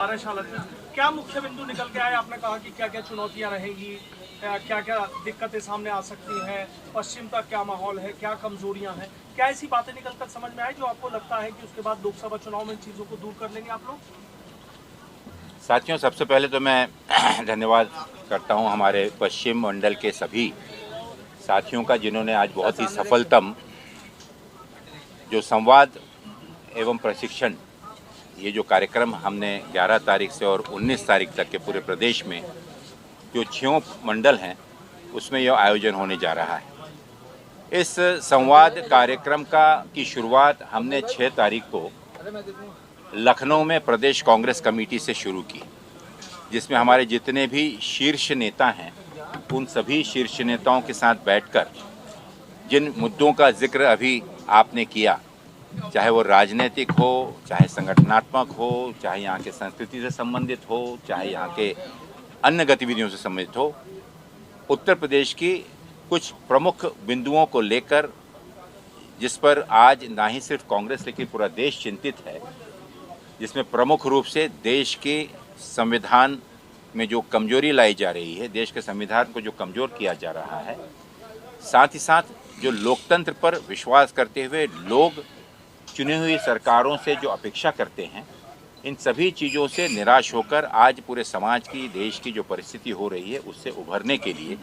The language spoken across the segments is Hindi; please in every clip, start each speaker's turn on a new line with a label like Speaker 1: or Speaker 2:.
Speaker 1: कार्यशाला थी, क्या मुख्य बिंदु निकल के आए? आपने कहा कि क्या क्या चुनौतियां रहेंगी, क्या क्या दिक्कतें सामने आ सकती हैं, पश्चिम का क्या माहौल है, क्या कमजोरियां हैं, क्या ऐसी बातें निकल कर समझ में आई जो आपको लगता है कि उसके बाद लोकसभा चुनाव में इन चीज़ों को दूर कर लेंगे आप लोग?
Speaker 2: साथियों, सबसे पहले तो मैं धन्यवाद करता हूं हमारे पश्चिम मंडल के सभी साथियों का, जिन्होंने आज बहुत ही सफलतम जो संवाद एवं प्रशिक्षण, ये जो कार्यक्रम हमने 11 तारीख से और 19 तारीख तक के पूरे प्रदेश में जो 6 मंडल हैं उसमें यह आयोजन होने जा रहा है। इस संवाद कार्यक्रम की शुरुआत हमने 6 तारीख को लखनऊ में प्रदेश कांग्रेस कमेटी से शुरू की, जिसमें हमारे जितने भी शीर्ष नेता हैं उन सभी शीर्ष नेताओं के साथ बैठकर जिन मुद्दों का जिक्र अभी आपने किया, चाहे वो राजनीतिक हो, चाहे संगठनात्मक हो, चाहे यहाँ के संस्कृति से संबंधित हो, चाहे यहाँ के अन्य गतिविधियों से संबंधित हो, उत्तर प्रदेश की कुछ प्रमुख बिंदुओं को लेकर, जिस पर आज ना ही सिर्फ कांग्रेस लेकिन पूरा देश चिंतित है, जिसमें प्रमुख रूप से देश के संविधान में जो कमजोरी लाई जा रही है, देश के संविधान को जो कमज़ोर किया जा रहा है, साथ ही साथ जो लोकतंत्र पर विश्वास करते हुए लोग चुनी हुई सरकारों से जो अपेक्षा करते हैं, इन सभी चीज़ों से निराश होकर आज पूरे समाज की, देश की जो परिस्थिति हो रही है उससे उभरने के लिए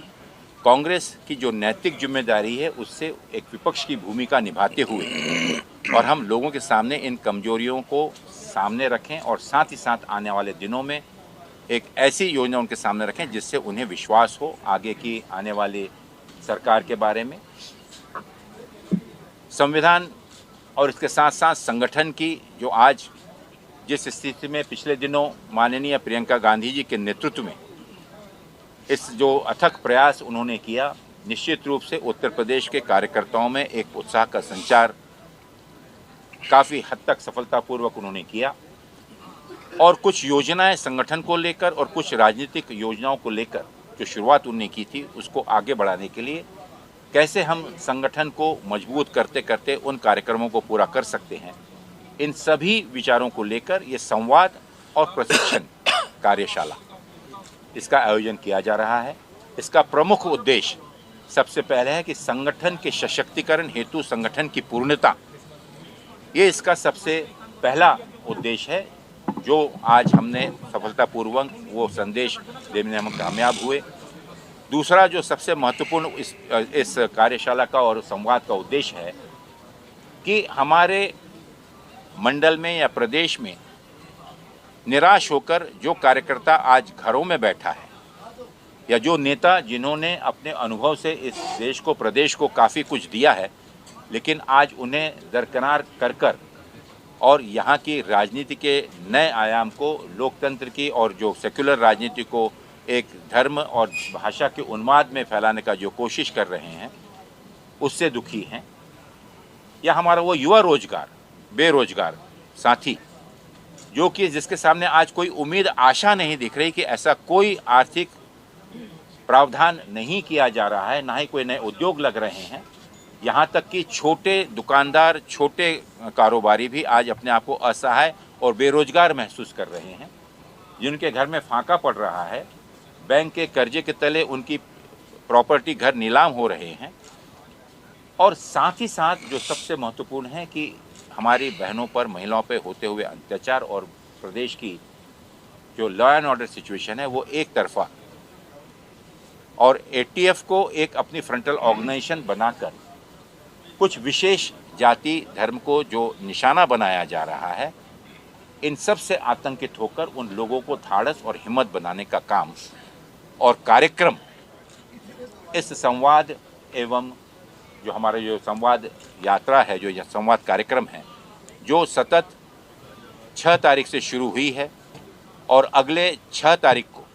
Speaker 2: कांग्रेस की जो नैतिक जिम्मेदारी है उससे एक विपक्ष की भूमिका निभाते हुए और हम लोगों के सामने इन कमजोरियों को सामने रखें और साथ ही साथ आने वाले दिनों में एक ऐसी योजना उनके सामने रखें जिससे उन्हें विश्वास हो आगे की आने वाली सरकार के बारे में। संविधान और इसके साथ साथ संगठन की जो आज जिस स्थिति में पिछले दिनों माननीय प्रियंका गांधी जी के नेतृत्व में इस जो अथक प्रयास उन्होंने किया, निश्चित रूप से उत्तर प्रदेश के कार्यकर्ताओं में एक उत्साह का संचार काफ़ी हद तक सफलतापूर्वक उन्होंने किया और कुछ योजनाएं संगठन को लेकर और कुछ राजनीतिक योजनाओं को लेकर जो शुरुआत उन्होंने की थी उसको आगे बढ़ाने के लिए कैसे हम संगठन को मजबूत करते करते उन कार्यक्रमों को पूरा कर सकते हैं, इन सभी विचारों को लेकर ये संवाद और प्रशिक्षण कार्यशाला इसका आयोजन किया जा रहा है। इसका प्रमुख उद्देश्य सबसे पहले है कि संगठन के सशक्तिकरण हेतु संगठन की पूर्णता, ये इसका सबसे पहला उद्देश्य है, जो आज हमने सफलतापूर्वक वो संदेश देने में हम कामयाब हुए। दूसरा जो सबसे महत्वपूर्ण इस कार्यशाला का और संवाद का उद्देश्य है कि हमारे मंडल में या प्रदेश में निराश होकर जो कार्यकर्ता आज घरों में बैठा है या जो नेता जिन्होंने अपने अनुभव से इस देश को, प्रदेश को काफ़ी कुछ दिया है, लेकिन आज उन्हें दरकिनार कर और यहाँ की राजनीति के नए आयाम को, लोकतंत्र की और जो सेक्युलर राजनीति को एक धर्म और भाषा के उन्माद में फैलाने का जो कोशिश कर रहे हैं उससे दुखी हैं, या हमारा वो युवा रोजगार, बेरोजगार साथी जो कि जिसके सामने आज कोई उम्मीद, आशा नहीं दिख रही कि ऐसा कोई आर्थिक प्रावधान नहीं किया जा रहा है, ना ही कोई नए उद्योग लग रहे हैं, यहाँ तक कि छोटे दुकानदार, छोटे कारोबारी भी आज अपने आप को असहाय और बेरोजगार महसूस कर रहे हैं, जिनके घर में फाका पड़ रहा है, बैंक के कर्जे के तले उनकी प्रॉपर्टी, घर नीलाम हो रहे हैं। और साथ ही साथ जो सबसे महत्वपूर्ण है कि हमारी बहनों पर, महिलाओं पर होते हुए अत्याचार और प्रदेश की जो लॉ एंड ऑर्डर सिचुएशन है वो एक तरफा, और एटीएफ को एक अपनी फ्रंटल ऑर्गेनाइजेशन बनाकर कुछ विशेष जाति धर्म को जो निशाना बनाया जा रहा है, इन सब से आतंकित होकर उन लोगों को धाड़स और हिम्मत बनाने का काम और कार्यक्रम इस संवाद एवं जो हमारा जो संवाद यात्रा है, जो यह संवाद कार्यक्रम है, जो सतत 6 तारीख से शुरू हुई है और अगले 6 तारीख को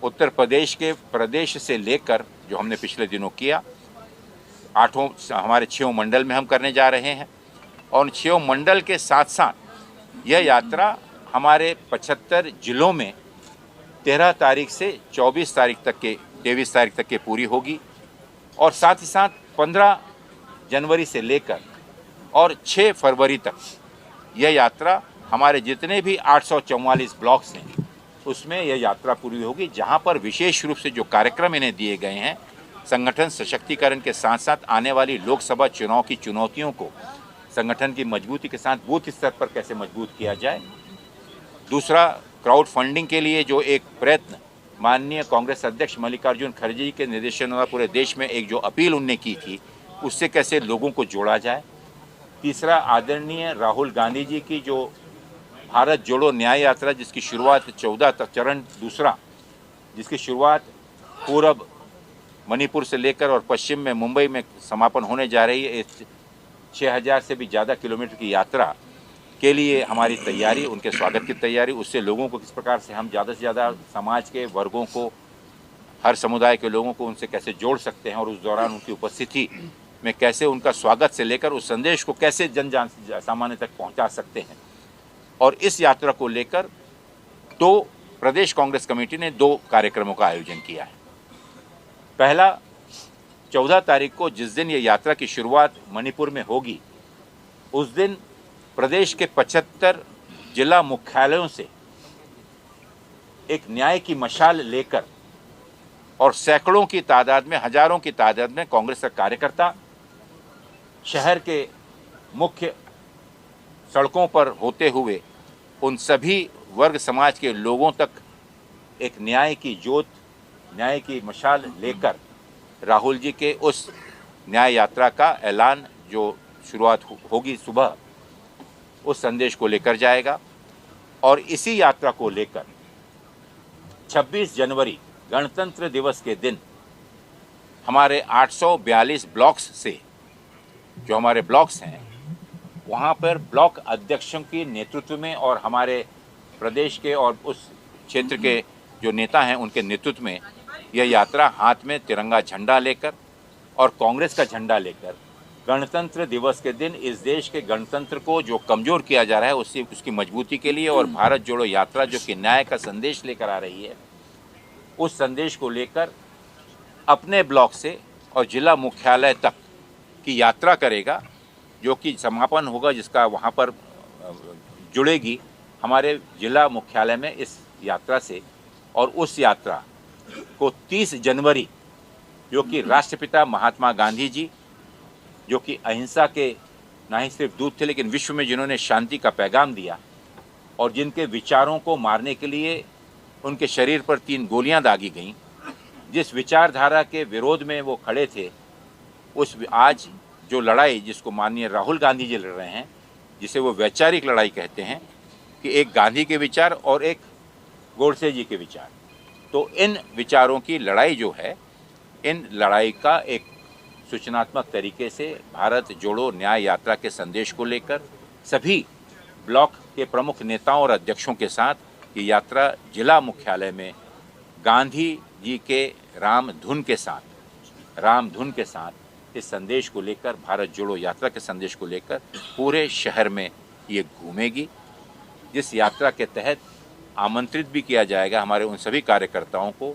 Speaker 2: उत्तर प्रदेश के प्रदेश से लेकर जो हमने पिछले दिनों किया, हमारे 6 मंडल में हम करने जा रहे हैं और उन 6 मंडल के साथ साथ यह यात्रा हमारे 75 जिलों में 13 तारीख से 23 तारीख तक के पूरी होगी और साथ ही साथ 15 जनवरी से लेकर और 6 फरवरी तक यह यात्रा हमारे जितने भी 844 ब्लॉक्स हैं उसमें यह यात्रा पूरी होगी, जहां पर विशेष रूप से जो कार्यक्रम इन्हें दिए गए हैं संगठन सशक्तिकरण के साथ साथ आने वाली लोकसभा चुनाव की चुनौतियों को संगठन की मजबूती के साथ बूथ स्तर पर कैसे मजबूत किया जाए। दूसरा, क्राउड फंडिंग के लिए जो एक प्रयत्न माननीय कांग्रेस अध्यक्ष मल्लिकार्जुन खड़गे जी के निर्देशन में पूरे देश में एक जो अपील उनने की थी उससे कैसे लोगों को जोड़ा जाए। तीसरा, आदरणीय राहुल गांधी जी की जो भारत जोड़ो न्याय यात्रा जिसकी शुरुआत 14 तक चरण दूसरा जिसकी शुरुआत पूर्व मणिपुर से लेकर और पश्चिम में मुंबई में समापन होने जा रही है, इस 6000 से भी ज़्यादा किलोमीटर की यात्रा के लिए हमारी तैयारी, उनके स्वागत की तैयारी, उससे लोगों को किस प्रकार से हम ज़्यादा से ज़्यादा समाज के वर्गों को, हर समुदाय के लोगों को उनसे कैसे जोड़ सकते हैं और उस दौरान उनकी उपस्थिति में कैसे उनका स्वागत से लेकर उस संदेश को कैसे जन सामान्य तक पहुंचा सकते हैं। और इस यात्रा को लेकर तो प्रदेश कांग्रेस कमेटी ने 2 कार्यक्रमों का आयोजन किया है। पहला, 14 तारीख को जिस दिन ये यात्रा की शुरुआत मणिपुर में होगी उस दिन प्रदेश के 75 जिला मुख्यालयों से एक न्याय की मशाल लेकर और सैकड़ों की तादाद में, हजारों की तादाद में कांग्रेस का कार्यकर्ता शहर के मुख्य सड़कों पर होते हुए उन सभी वर्ग समाज के लोगों तक एक न्याय की जोत, न्याय की मशाल लेकर राहुल जी के उस न्याय यात्रा का ऐलान जो शुरुआत होगी सुबह, उस संदेश को लेकर जाएगा। और इसी यात्रा को लेकर 26 जनवरी गणतंत्र दिवस के दिन हमारे 842 ब्लॉक्स से जो हमारे ब्लॉक्स हैं वहाँ पर ब्लॉक अध्यक्षों की नेतृत्व में और हमारे प्रदेश के और उस क्षेत्र के जो नेता हैं उनके नेतृत्व में यह यात्रा हाथ में तिरंगा झंडा लेकर और कांग्रेस का झंडा लेकर गणतंत्र दिवस के दिन इस देश के गणतंत्र को जो कमज़ोर किया जा रहा है उसकी मजबूती के लिए और भारत जोड़ो यात्रा जो कि न्याय का संदेश लेकर आ रही है उस संदेश को लेकर अपने ब्लॉक से और जिला मुख्यालय तक की यात्रा करेगा, जो कि समापन होगा जिसका वहाँ पर जुड़ेगी हमारे जिला मुख्यालय में इस यात्रा से। और उस यात्रा को 30 जनवरी जो कि राष्ट्रपिता महात्मा गांधी जी जो कि अहिंसा के ना ही सिर्फ दूत थे लेकिन विश्व में जिन्होंने शांति का पैगाम दिया और जिनके विचारों को मारने के लिए उनके शरीर पर 3 गोलियां दागी गईं, जिस विचारधारा के विरोध में वो खड़े थे, उस आज जो लड़ाई जिसको माननीय राहुल गांधी जी लड़ रहे हैं, जिसे वो वैचारिक लड़ाई कहते हैं कि एक गांधी के विचार और एक गोडसे जी के विचार, तो इन विचारों की लड़ाई जो है, इन लड़ाई का एक सूचनात्मक तरीके से भारत जोड़ो न्याय यात्रा के संदेश को लेकर सभी ब्लॉक के प्रमुख नेताओं और अध्यक्षों के साथ ये यात्रा जिला मुख्यालय में गांधी जी के राम धुन के साथ इस संदेश को लेकर, भारत जोड़ो यात्रा के संदेश को लेकर पूरे शहर में ये घूमेगी, जिस यात्रा के तहत आमंत्रित भी किया जाएगा हमारे उन सभी कार्यकर्ताओं को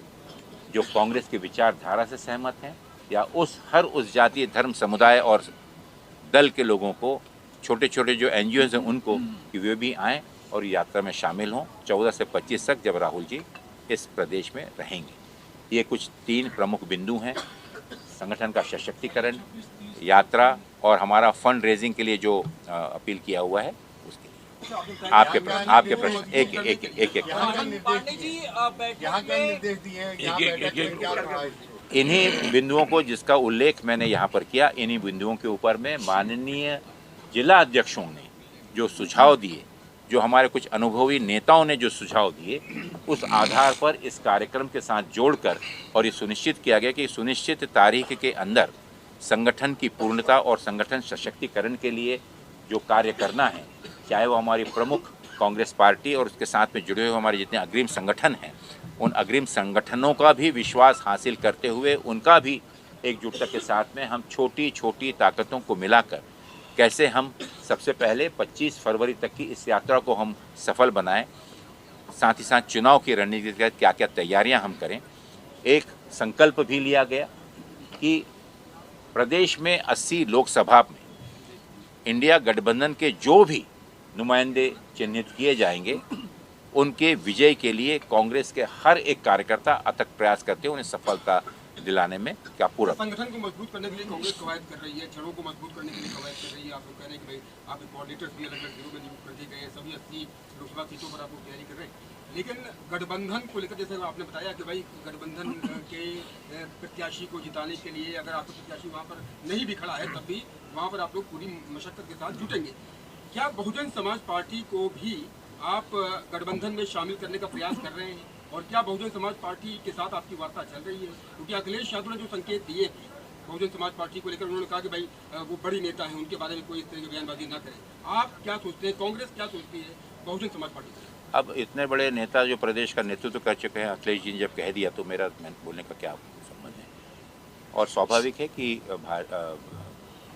Speaker 2: जो कांग्रेस की विचारधारा से सहमत हैं या हर उस जातीय धर्म समुदाय और दल के लोगों को, छोटे छोटे जो NGOs हैं उनको, कि वे भी आएँ और यात्रा में शामिल हों 14 से 25 तक जब राहुल जी इस प्रदेश में रहेंगे। ये कुछ 3 प्रमुख बिंदु हैं, संगठन का सशक्तिकरण, यात्रा और हमारा फंड रेजिंग के लिए जो अपील किया हुआ है उसके लिए। आपके प्रश्न एक इन्हीं बिंदुओं को जिसका उल्लेख मैंने यहाँ पर किया, इन्हीं बिंदुओं के ऊपर में माननीय जिला अध्यक्षों ने जो सुझाव दिए, जो हमारे कुछ अनुभवी नेताओं ने जो सुझाव दिए, उस आधार पर इस कार्यक्रम के साथ जोड़कर और ये सुनिश्चित किया गया कि सुनिश्चित तारीख के अंदर संगठन की पूर्णता और संगठन सशक्तिकरण के लिए जो कार्य करना है, चाहे वो हमारी प्रमुख कांग्रेस पार्टी और उसके साथ में जुड़े हुए हमारे जितने अग्रिम संगठन हैं, उन अग्रिम संगठनों का भी विश्वास हासिल करते हुए उनका भी एकजुटता के साथ में हम छोटी छोटी ताकतों को मिलाकर कैसे हम सबसे पहले 25 फरवरी तक की इस यात्रा को हम सफल बनाएं, साथ ही साथ चुनाव की रणनीति के तहत क्या क्या तैयारियां हम करें। एक संकल्प भी लिया गया कि प्रदेश में 80 लोकसभा में इंडिया गठबंधन के जो भी नुमाइंदे चिन्हित किए जाएंगे, उनके विजय के लिए कांग्रेस के हर एक कार्यकर्ता अथक प्रयास करते हैं उन्हें सफलता दिलाने में क्या पूरा।
Speaker 3: संगठन को मजबूत करने के लिए कांग्रेस कवायद कर रही है, जड़ों को मजबूत करने के लिए कवायद कर रही है। आप लोग कह रहे हैं कि भाई आपके कोऑर्डिनेटर्स भी अलग अलग जिलों में नियुक्त कर दिए गए हैं, सभी 80 लोकसभा सीटों पर आप लोग तैयारी कर रहे हैं। लेकिन गठबंधन को लेकर जैसे आपने बताया कि भाई गठबंधन के प्रत्याशी को जिताने के लिए अगर आपका प्रत्याशी वहाँ पर नहीं भी खड़ा है तब भी वहाँ पर आप लोग पूरी मशक्कत के साथ जुटेंगे। क्या बहुजन समाज पार्टी को भी आप गठबंधन में शामिल करने का प्रयास कर रहे हैं, और क्या बहुजन समाज पार्टी के साथ आपकी वार्ता चल रही है? क्योंकि अखिलेश यादव ने जो संकेत दिए बहुजन समाज पार्टी को लेकर, उन्होंने कहा कि भाई वो बड़ी नेता है, उनके बारे में कोई इस तरह की बयानबाजी ना करें। आप क्या सोचते हैं, कांग्रेस क्या सोचती है बहुजन समाज पार्टी से?
Speaker 2: अब इतने बड़े नेता जो प्रदेश का नेतृत्व कर चुके हैं, अखिलेश जी ने जब कह दिया तो मेरा बोलने का क्या संबंध है। और स्वाभाविक है कि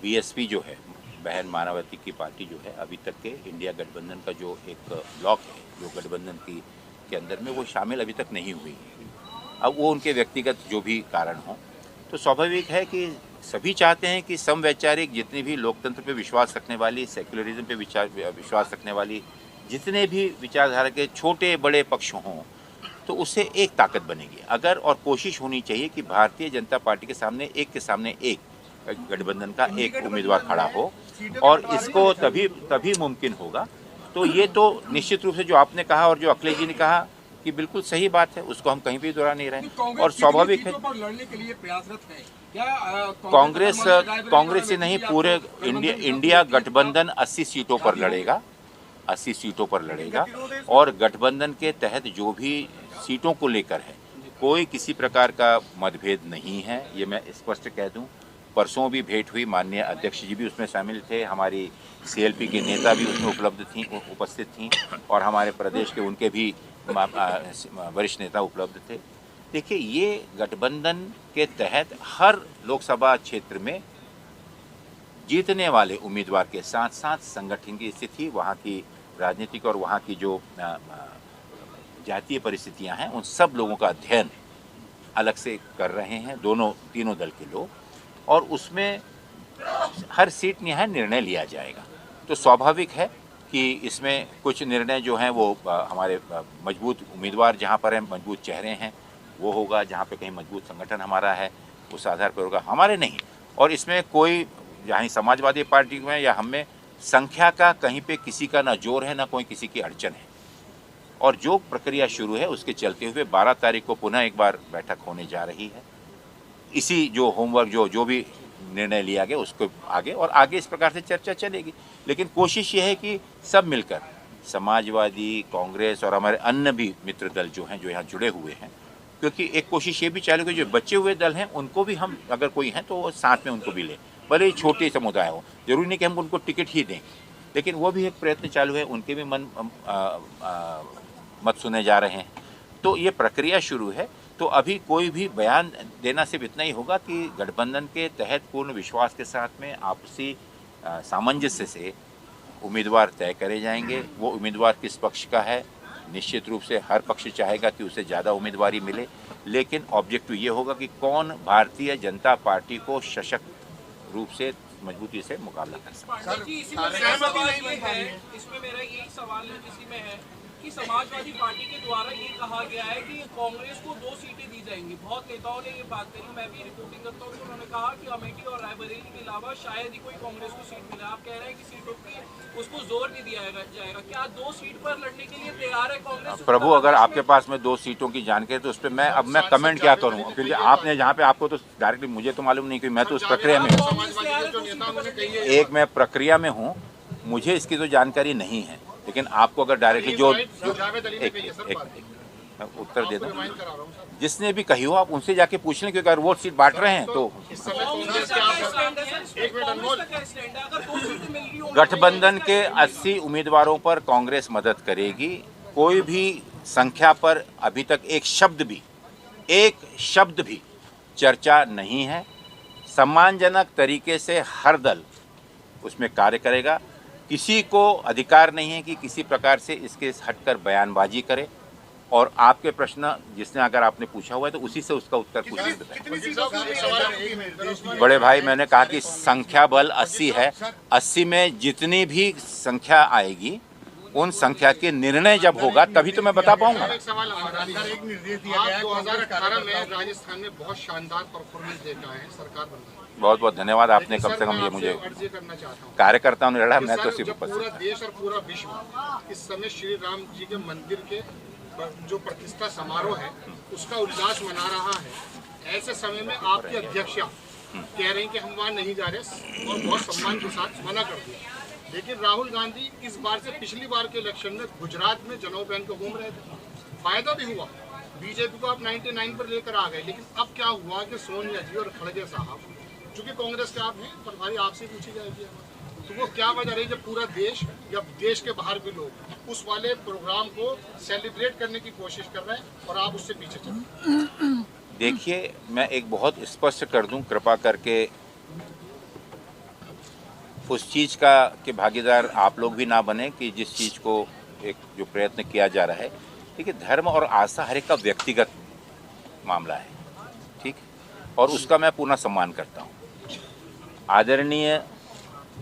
Speaker 2: बीएसपी जो है, बहन मायावती की पार्टी जो है, अभी तक के इंडिया गठबंधन का जो एक ब्लॉक है जो गठबंधन की के अंदर में, वो शामिल अभी तक नहीं हुई है। अब वो उनके व्यक्तिगत जो भी कारण हो, तो स्वाभाविक है कि सभी चाहते हैं कि समवैचारिक जितनी भी लोकतंत्र पे विश्वास रखने वाली, सेक्युलरिज्म पे विश्वास रखने वाली जितने भी विचारधारा के छोटे बड़े पक्ष हों, तो उससे एक ताकत बनेगी अगर, और कोशिश होनी चाहिए कि भारतीय जनता पार्टी के सामने एक गठबंधन का एक उम्मीदवार खड़ा हो, और इसको तभी मुमकिन होगा। तो ये तो निश्चित रूप से जो आपने कहा और जो अखिलेश जी ने कहा कि बिल्कुल सही बात है, उसको हम कहीं भी दोहरा नहीं रहे। और स्वाभाविक है
Speaker 3: लड़ने के लिए प्रयासरत है क्या
Speaker 2: कांग्रेस ही नहीं, पूरे इंडिया गठबंधन 80 सीटों पर लड़ेगा, 80 सीटों पर लड़ेगा। और गठबंधन के तहत जो भी सीटों को लेकर है, कोई किसी प्रकार का मतभेद नहीं है, ये मैं स्पष्ट कह दूं। परसों भी भेंट हुई, माननीय अध्यक्ष जी भी उसमें शामिल थे, हमारी सीएलपी के नेता भी उसमें उपस्थित थीं, और हमारे प्रदेश के उनके भी वरिष्ठ नेता उपलब्ध थे। देखिए, ये गठबंधन के तहत हर लोकसभा क्षेत्र में जीतने वाले उम्मीदवार के साथ साथ संगठन की स्थिति, वहाँ की राजनीतिक और वहाँ की जो जातीय परिस्थितियाँ हैं, उन सब लोगों का अध्ययन अलग से कर रहे हैं तीनों दल के लोग, और उसमें हर सीट निहाय निर्णय लिया जाएगा। तो स्वाभाविक है कि इसमें कुछ निर्णय जो हैं वो हमारे मजबूत उम्मीदवार जहाँ पर हैं, मजबूत चेहरे हैं, वो होगा। जहाँ पे कहीं मजबूत संगठन हमारा है, उस आधार पर होगा, हमारे नहीं। और इसमें कोई यहाँ समाजवादी पार्टी में या हम में संख्या का कहीं पे किसी का ना जोर है, ना कोई किसी की अड़चन है। और जो प्रक्रिया शुरू है उसके चलते हुए 12 तारीख को पुनः एक बार बैठक होने जा रही है। इसी जो होमवर्क जो भी निर्णय लिया गया उसको आगे इस प्रकार से चर्चा चलेगी। लेकिन कोशिश ये है कि सब मिलकर, समाजवादी, कांग्रेस और हमारे अन्य भी मित्र दल जो हैं, जो यहाँ जुड़े हुए हैं, क्योंकि एक कोशिश ये भी चालू है कि जो बचे हुए दल हैं उनको भी हम, अगर कोई हैं तो साथ में उनको भी लें, भले ही छोटे समुदाय हो, जरूरी नहीं कि हम उनको टिकट ही दें, लेकिन वो भी एक प्रयत्न चालू है, उनके भी मत सुने जा रहे हैं। तो ये प्रक्रिया शुरू है। तो अभी कोई भी बयान देना सिर्फ इतना ही होगा कि गठबंधन के तहत पूर्ण विश्वास के साथ में आपसी सामंजस्य से उम्मीदवार तय करे जाएंगे। वो उम्मीदवार किस पक्ष का है, निश्चित रूप से हर पक्ष चाहेगा कि उसे ज़्यादा उम्मीदवारी मिले, लेकिन ऑब्जेक्टिव ये होगा कि कौन भारतीय जनता पार्टी को सशक्त रूप से मजबूती से मुकाबला कर सकता
Speaker 4: है। इसमें मेरा यही सवाल है जिसी में है कि समाजवादी पार्टी के द्वारा ये कहा गया है कि कांग्रेस को 2 सीटें दी जाएंगी। बहुत नेताओं ने ये बात कही, मैं भी रिपोर्टिंग करता हूँ, उन्होंने कहा कि अमेठी और रायबरेली के अलावा शायद ही कोई कांग्रेस को सीट मिले। आप कह रहे हैं कि सीटों की उसको जोर नहीं दिया जाएगा। क्या 2 सीट पर लड़ने के लिए तैयार है कांग्रेस?
Speaker 2: प्रभु, अगर आपके पास में 2 सीटों की जानकारी तो उस पर मैं कमेंट क्या करूँ, क्योंकि आपने जहाँ पे, आपको तो डायरेक्टली मुझे तो मालूम नहीं, कि मैं तो उस प्रक्रिया में हूँ, एक मैं प्रक्रिया में हूँ, मुझे इसकी तो जानकारी नहीं है। लेकिन आपको अगर डायरेक्टली जो मैं उत्तर दे दूं, जिसने भी कही हो आप उनसे जाके पूछ लें, क्योंकि अगर वो सीट बांट रहे हैं तो गठबंधन के 80 उम्मीदवारों पर कांग्रेस मदद करेगी। कोई भी संख्या पर अभी तक एक शब्द भी चर्चा नहीं है। सम्मानजनक तरीके से हर दल उसमें कार्य करेगा। किसी को अधिकार नहीं है कि किसी प्रकार से इसके हटकर बयानबाजी करे। और आपके प्रश्न जिसने अगर आपने पूछा हुआ है तो उसी से उसका उत्तर पूछ बताएं। बड़े भाई, मैंने कहा कि संख्या बल 80 है, 80 में जितनी भी संख्या आएगी उन संख्या के निर्णय जब होगा तभी तो मैं बता पाऊंगा।
Speaker 3: एक सवाल एक निर्देश दिया गया है 2018 में राजस्थान में बहुत शानदार परफॉर्मेंस देकर आए हैं, सरकार बन रही है।
Speaker 2: बहुत बहुत धन्यवाद, आपने कम से कम ये मुझे
Speaker 3: अर्जी करना चाहता हूँ,
Speaker 2: कार्यकर्ताओं ने लड़ा, मैं तो
Speaker 3: सर,
Speaker 2: सिर्फ
Speaker 3: जब पूरा देश और पूरा विश्व इस समय श्री राम जी के मंदिर के जो प्रतिष्ठा समारोह है उसका उल्लास मना रहा है, ऐसे समय में आपकी अध्यक्षा कह रहे हैं कि हम वहाँ नहीं जा रहे और बहुत सम्मान के साथ मना कर दिया। लेकिन राहुल गांधी इस बार से पिछली बार के इलेक्शन में गुजरात में जनेऊ पहन के घूम रहे थे, फायदा भी हुआ, बीजेपी को आप 99 पर लेकर आ गए। लेकिन अब क्या हुआ कि सोनिया जी और खड़गे साहब, चूंकि कांग्रेस के आप हैं, प्रभारी आपसे पूछी जाएगी, तो वो क्या वजह रही जब पूरा देश या देश के बाहर भी लोग उस वाले प्रोग्राम को सेलिब्रेट करने की कोशिश कर रहे हैं और आप उससे पीछे चल रहे हैं?
Speaker 2: देखिए, मैं एक बहुत स्पष्ट कर दूं, कृपा करके उस चीज़ का के भागीदार आप लोग भी ना बने कि जिस चीज़ को एक जो प्रयत्न किया जा रहा है। देखिए, धर्म और आस्था हर एक का व्यक्तिगत मामला है, ठीक, और उसका मैं पूर्ण सम्मान करता हूँ। आदरणीय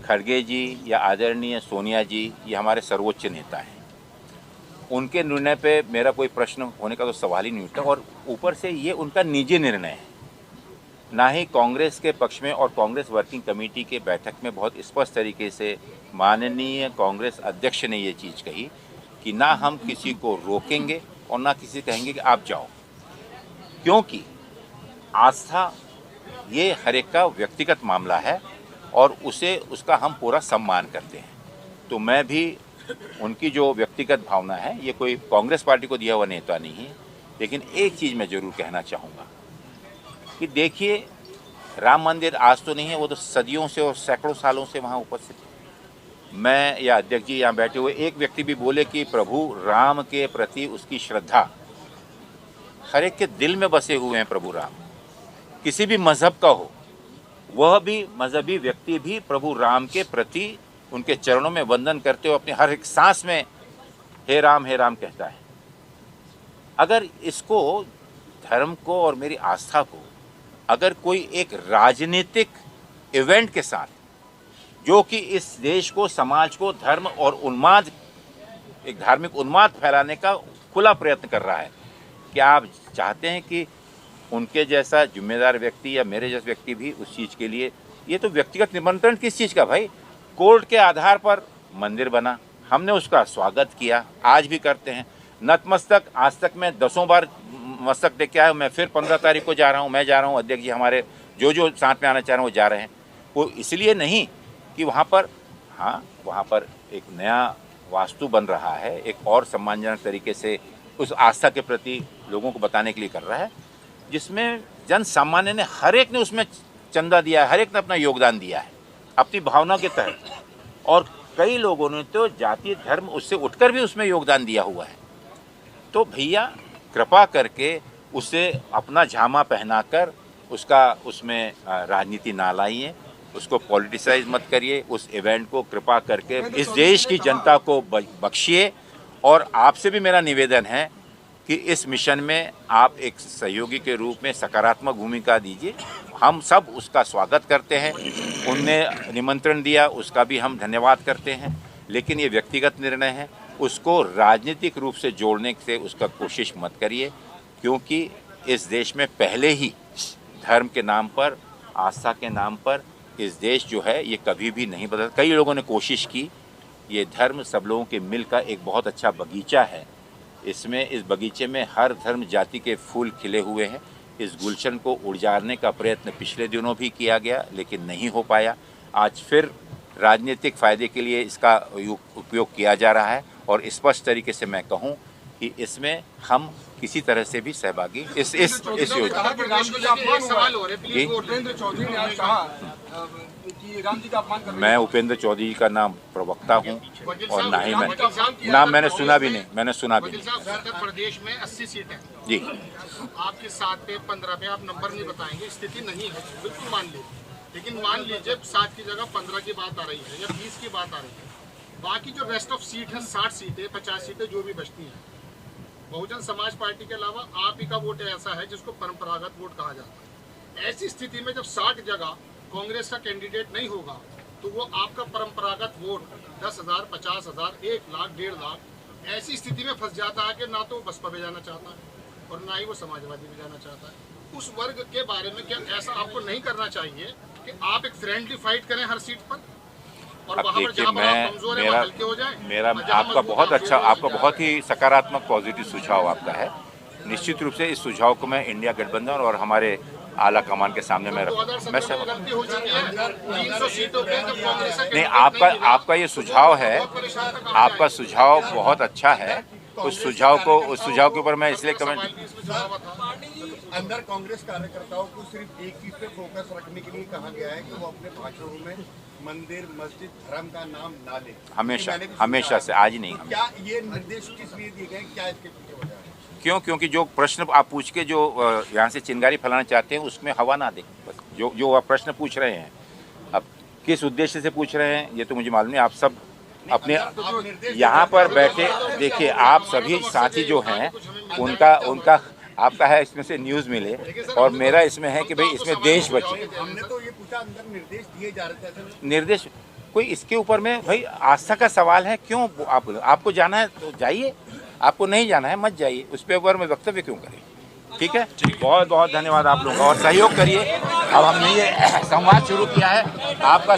Speaker 2: खड़गे जी या आदरणीय सोनिया जी ये हमारे सर्वोच्च नेता हैं, उनके निर्णय पे मेरा कोई प्रश्न होने का तो सवाल ही नहीं उठता। और ऊपर से ये उनका निजी निर्णय है, ना ही कांग्रेस के पक्ष में। और कांग्रेस वर्किंग कमेटी के बैठक में बहुत स्पष्ट तरीके से माननीय कांग्रेस अध्यक्ष ने ये चीज़ कही कि ना हम किसी को रोकेंगे और ना किसी कहेंगे कि आप जाओ, क्योंकि आस्था ये हर एक का व्यक्तिगत मामला है और उसका हम पूरा सम्मान करते हैं। तो मैं भी उनकी जो व्यक्तिगत भावना है, ये कोई कांग्रेस पार्टी को दिया हुआ नेता नहीं है। लेकिन एक चीज़ मैं ज़रूर कहना चाहूँगा कि देखिए, राम मंदिर आज तो नहीं है, वो तो सदियों से और सैकड़ों सालों से वहाँ उपस्थित है। मैं या अध्यक्ष जी यहाँ बैठे हुए एक व्यक्ति भी बोले कि प्रभु राम के प्रति उसकी श्रद्धा, हर एक के दिल में बसे हुए हैं प्रभु राम, किसी भी मज़हब का हो, वह भी मजहबी व्यक्ति भी प्रभु राम के प्रति उनके चरणों में वंदन करते हुए अपने हर एक सांस में हे राम कहता है। अगर इसको, धर्म को और मेरी आस्था को अगर कोई एक राजनीतिक इवेंट के साथ, जो कि इस देश को, समाज को धर्म और उन्माद, एक धार्मिक उन्माद फैलाने का खुला प्रयत्न कर रहा है, क्या आप चाहते हैं कि उनके जैसा जिम्मेदार व्यक्ति या मेरे जैसा व्यक्ति भी उस चीज़ के लिए, ये तो व्यक्तिगत निमंत्रण किस चीज़ का भाई, कोर्ट के आधार पर मंदिर बना, हमने उसका स्वागत किया, आज भी करते हैं। नतमस्तक आज तक मैं 10 बार मस्तक टेक के आया, मैं फिर 15 तारीख को जा रहा हूँ, मैं जा रहा हूँ, अध्यक्ष जी हमारे जो साथ में आना चाह रहे हैं वो जा रहे हैं। वो इसलिए नहीं कि वहाँ पर, हाँ, वहाँ पर एक नया वास्तु बन रहा है, एक और सम्मानजनक तरीके से उस आस्था के प्रति लोगों को बताने के लिए कर रहा है, जिसमें जन सामान्य ने, हर एक ने उसमें चंदा दिया है, हर एक ने अपना योगदान दिया है अपनी भावना के तहत। और कई लोगों ने तो जातीय धर्म उससे उठकर भी उसमें योगदान दिया हुआ है। तो भैया कृपा करके उसे अपना झामा पहनाकर उसमें राजनीति ना लाइए, उसको पॉलिटिसाइज मत करिए, उस इवेंट को कृपा करके इस देश की जनता को बख्शिए। और आपसे भी मेरा निवेदन है कि इस मिशन में आप एक सहयोगी के रूप में सकारात्मक भूमिका दीजिए, हम सब उसका स्वागत करते हैं। उनने निमंत्रण दिया, उसका भी हम धन्यवाद करते हैं, लेकिन ये व्यक्तिगत निर्णय है, उसको राजनीतिक रूप से जोड़ने से उसका कोशिश मत करिए, क्योंकि इस देश में पहले ही धर्म के नाम पर, आस्था के नाम पर इस देश जो है ये कभी भी नहीं बदल। कई लोगों ने कोशिश की, ये धर्म सब लोगों के मिल का एक बहुत अच्छा बगीचा है, इसमें, इस बगीचे में हर धर्म जाति के फूल खिले हुए हैं। इस गुलशन को उजाड़ने का प्रयत्न पिछले दिनों भी किया गया, लेकिन नहीं हो पाया। आज फिर राजनीतिक फ़ायदे के लिए इसका उपयोग किया जा रहा है, और स्पष्ट तरीके से मैं कहूं कि इसमें हम किसी तरह से भी सहभागी इस योजना। मैं उपेंद्र चौधरी का नाम प्रवक्ता हूं, और ना ही नाम मैंने सुना भी नहीं, मैंने सुना भी नहीं।
Speaker 3: प्रदेश में 80 सीटें
Speaker 2: जी,
Speaker 3: आपके 7 पे 15 पे आप नंबर नहीं बताएंगे, स्थिति नहीं है, बिल्कुल मान लीजिए। लेकिन मान लीजिए 7 की जगह 15 की बात आ रही है या 20 की बात आ रही है, बाकी जो रेस्ट ऑफ सीट है, 60 सीटें 50 सीटें जो भी बचती हैं, बहुजन समाज पार्टी के अलावा आप ही का वोट ऐसा है जिसको परंपरागत वोट कहा जाता है। ऐसी स्थिति में जब 60 जगह कांग्रेस का कैंडिडेट नहीं होगा
Speaker 5: तो वो आपका परंपरागत वोट 10,000, 50,000, 1 लाख, 1.5 लाख ऐसी स्थिति में फंस जाता है कि ना तो बसपा में जाना चाहता है और ना ही वो समाजवादी में जाना चाहता है। उस वर्ग के बारे में क्या ऐसा आपको नहीं करना चाहिए कि आप एक फ्रेंडली फाइट करें हर सीट पर? और
Speaker 2: अब
Speaker 5: वहाँ पर
Speaker 2: देखिए,
Speaker 5: जहाँ पर आप कमजोर हैं, वहाँ हल्के हो जाएं।
Speaker 2: मेरा
Speaker 5: और जहाँ
Speaker 2: आपका
Speaker 5: मजबूत
Speaker 2: बहुत
Speaker 5: हैं,
Speaker 2: अच्छा,
Speaker 5: वहाँ
Speaker 2: आपका बहुत ही सकारात्मक पॉजिटिव सुझाव आपका है। निश्चित रूप से इस सुझाव को मैं इंडिया गठबंधन और हमारे आला कमान के सामने में रखूँ। मैं
Speaker 5: 2017 में गलती हो चुकी है 300 सीटों पे जब कांग्रेस का
Speaker 2: नहीं,
Speaker 5: कैंडिडेट
Speaker 2: आपका ये सुझाव है, आपका सुझाव बहुत अच्छा है। उस सुझाव के ऊपर मैं इसलिए कमेंट,
Speaker 6: अंदर कांग्रेस कार्यकर्ताओं को सिर्फ एक चीज पे फोकस रखने के लिए कहा गया है कि वो अपने भाषणों में मंदिर, मस्जिद, धर्म का नाम ना ले।
Speaker 2: हमेशा से, आज नहीं।
Speaker 6: क्या ये निर्देश किस लिए दिए गए, क्या इसके पीछे वजह है?
Speaker 2: क्योंकि जो प्रश्न आप पूछ के जो यहाँ से चिंगारी फैलाना चाहते हैं उसमें हवा ना दें। बस जो आप प्रश्न पूछ रहे हैं, अब किस उद्देश्य से पूछ रहे हैं ये तो मुझे मालूम नहीं। आप सब अपने यहाँ पर बैठे देखिए, आप सभी साथी जो हैं उनका आपका है इसमें से न्यूज़ मिले और मेरा इसमें है कि भाई इसमें देश बचे।
Speaker 6: हमने तो ये पूछा अंदर निर्देश दिए जा रहे थे।
Speaker 2: निर्देश कोई इसके ऊपर में भाई आस्था का सवाल है। क्यों आपको जाना है तो जाइए, आपको नहीं जाना है मत जाइए। उस पे ऊपर में वक्तव्य क्यों करें? ठीक है, बहुत बहुत धन्यवाद आप लोगों का और सहयोग करिए। अब हमने ये संवाद शुरू किया है आपका